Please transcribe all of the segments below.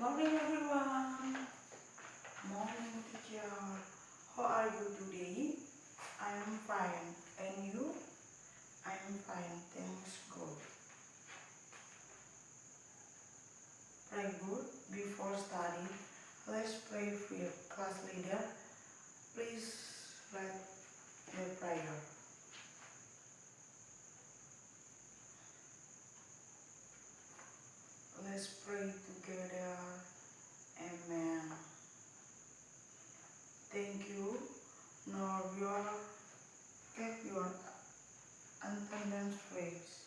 Morning everyone. Morning teacher. How are you today? I'm fine. And you? I'm fine. Thanks God. Pray good before study. Let's pray with class leader. Please lead the prayer. Let's pray together. Amen. Thank you. Now keep your attendance please.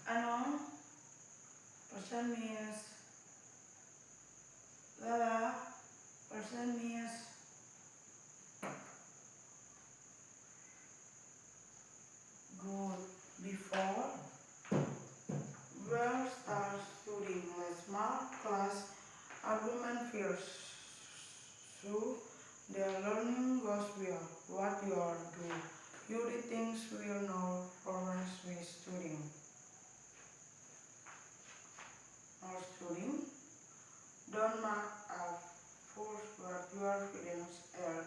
Ano? Person means Lala. Person means good. Before we'll start studying. Let's mark class argument first. So the learning goes well. What you are doing? You the things will know progress with studying. Or studying. Don't mark up first what your feelings are.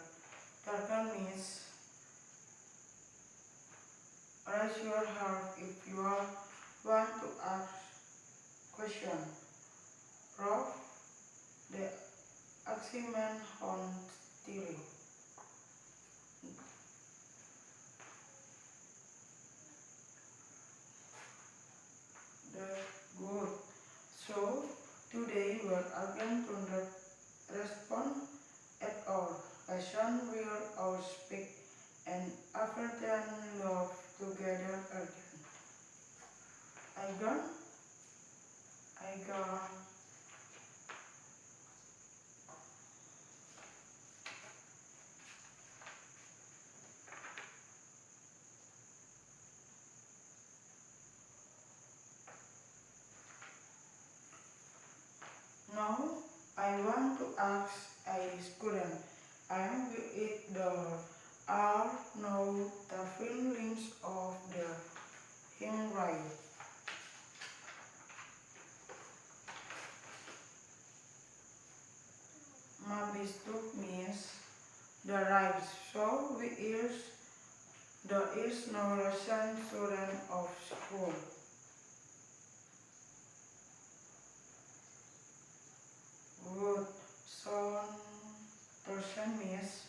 Darken means raise your hand if you want to ask question. Prof. The assignment on theory. That's good. So today we are going to not respond at all. Lesson will all speak and after then love together again. I gone. Now I want to ask a student. I am with the are now the feelings of the him right. Mabistuk means the right. So there is no Russian student of school. Good. So person means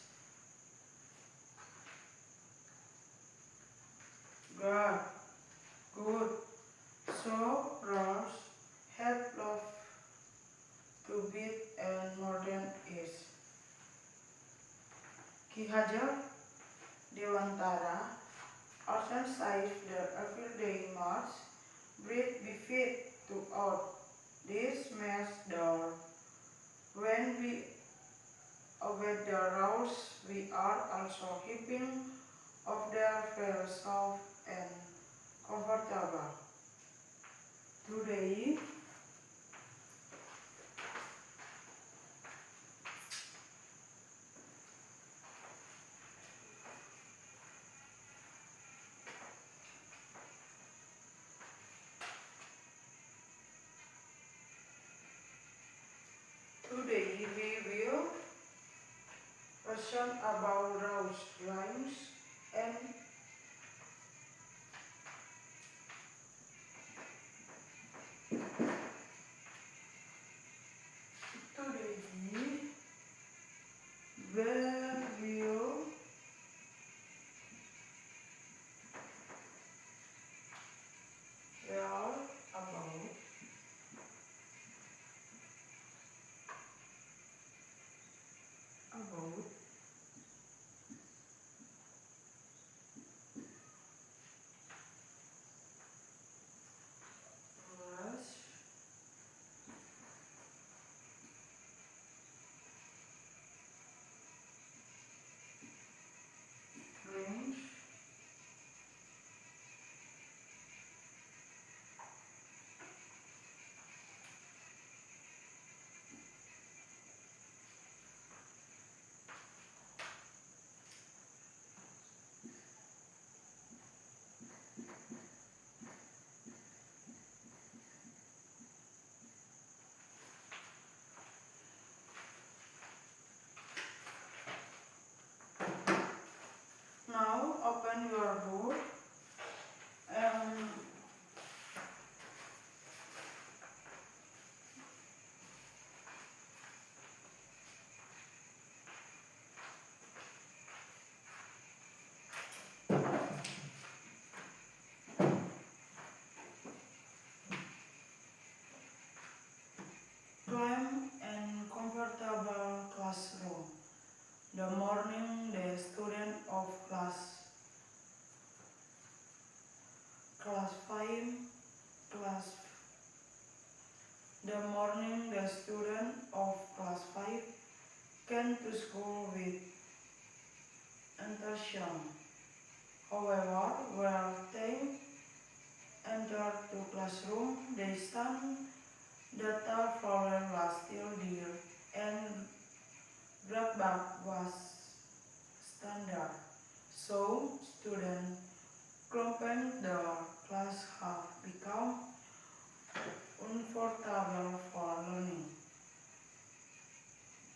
God. Good. So Rose had love to beat and modern is. Ki Hajar Dewantara organized the everyday march, breathe be fit to out. This makes the when we obey the rules, we are also keeping of their feel soft and comfortable. Today, we will question about rules, rhymes, and today we will learn about came to school with enthusiasm. However, when they entered the classroom, they found that the problem was still there and drawback was standard. So, students claimed the class have become uncomfortable for learning.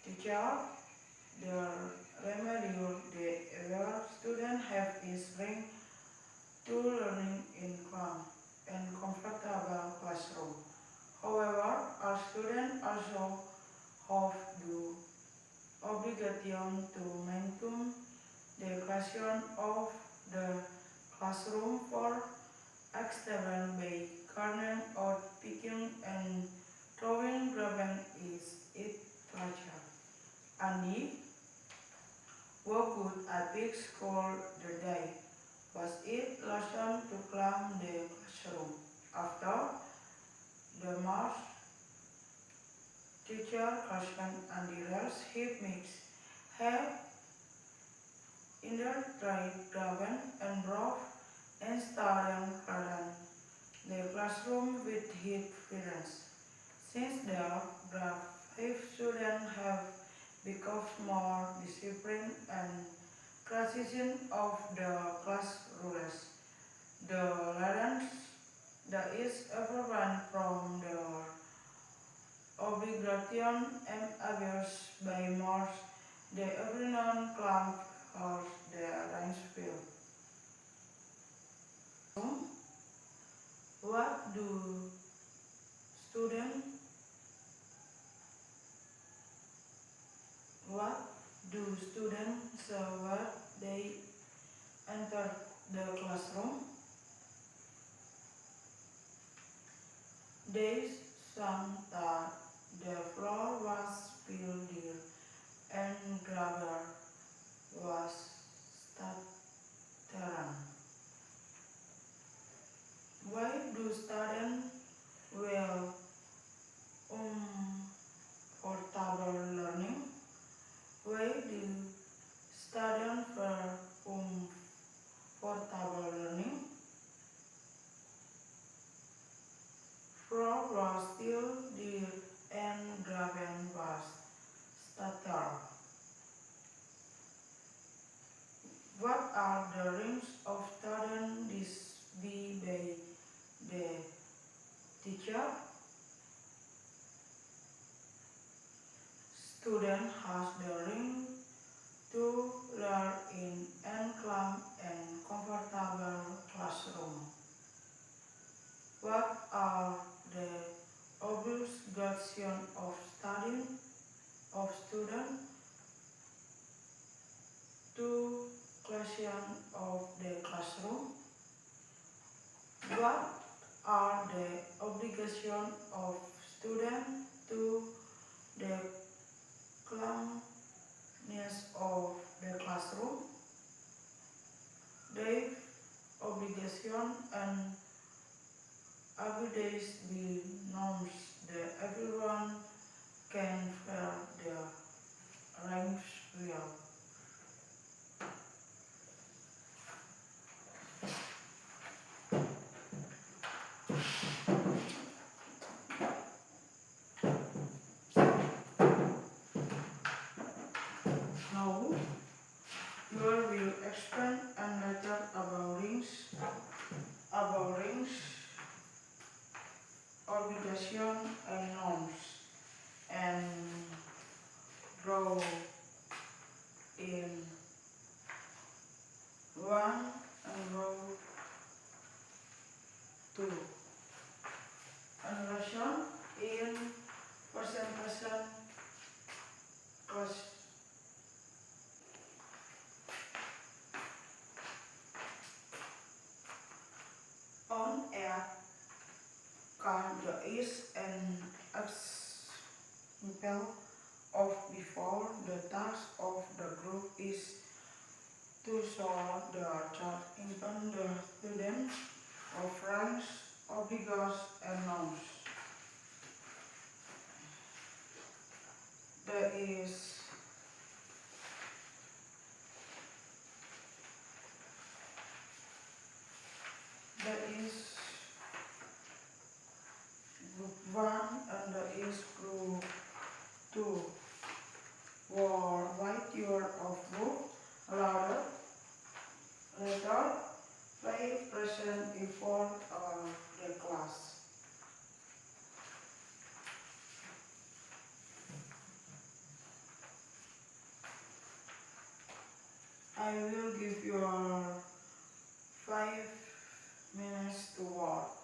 Teacher, the remedy the students have is bring to learning in calm and comfortable classroom. However, our students also have the obligation to maintain the creation of the classroom for external by gardening or picking and throwing grabbing is it treasure. Andy, what could I pick school the day? Was it lesson to climb the classroom? After the march, teacher questioned and the rest hip mix have in their tried graben and broke and started curtain the classroom with his parents. Since there, the five students have become more disciplined and precision of the class rules. The learners that is everyone from the obligation and abuse by Morse, the everyone claim or the range field. What do students what do students what they enter the classroom? They found that the floor was filled and gravel was stuttering. Why do students will portable learning? Why do students for portable learning? Floor was still there and gravel was stuttering. What are the rings of students displayed by the teacher? Student has the ring to learn in an calm and comfortable classroom. What are the obligations of studying of students to creation of the classroom? What are the obligations of students to the cleanliness of the classroom? The obligation and abilities be norms that everyone can fill the ranks well. Now, you will explain and later about rings, obligation and norms, and row in 1 and row 2. And lesson in presentation class. On air can there is an example of before the task of the group is to show the chart in the student of ranks, obligations and norms. There is or write your of book louder. Later, play present before the class. I will give you 5 minutes to work.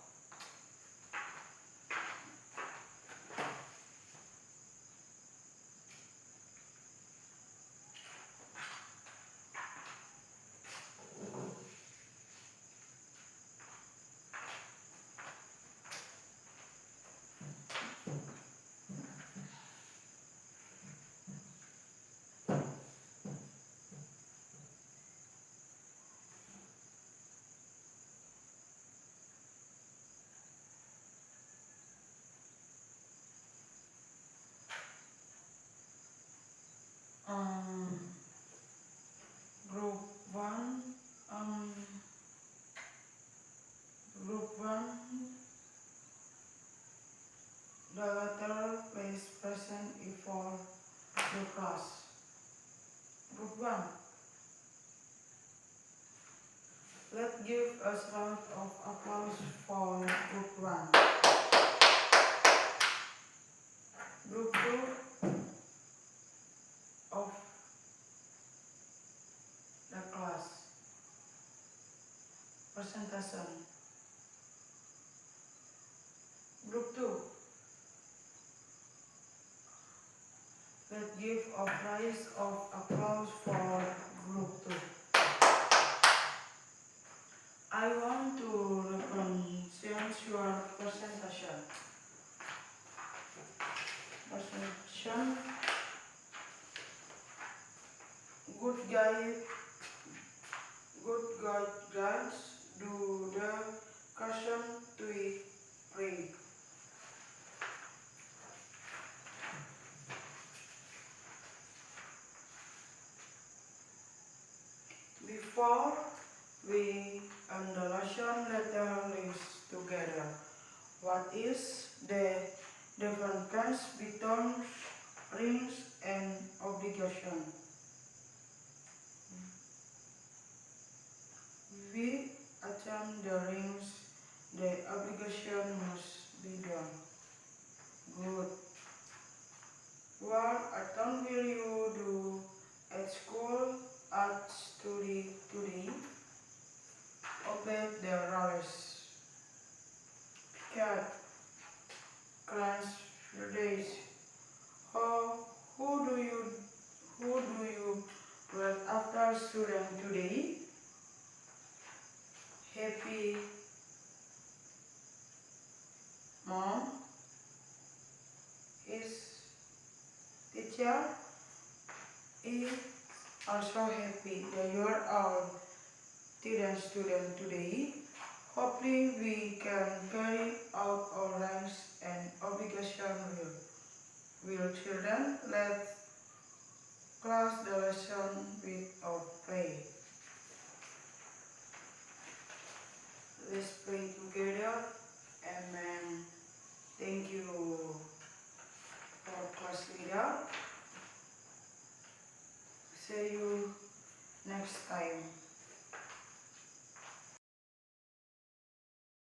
Um, group 1, um, group 1, the letter place present before the class. Group 1, let's give a round of applause for group 1. Group 2 of the class. Presentation. Group 2. Let's give a prize of applause for Group 2. I want to recognize your presentation. Presentation. Good guys, do the question to pray. Before we end the lesson, let's list together. What is the difference between rings and obligation? We attend the rings, the obligation must be done. Good. What action will you do at school, at study today? Obey the rules. Cat. Class days. Who do you read after student today? Happy mom is teacher is also happy that you are all student today. Hopefully we can carry out our rights and obligation well. Will children let class the lesson without play? Let's pray together. Amen. Thank you for class leader. See you next time.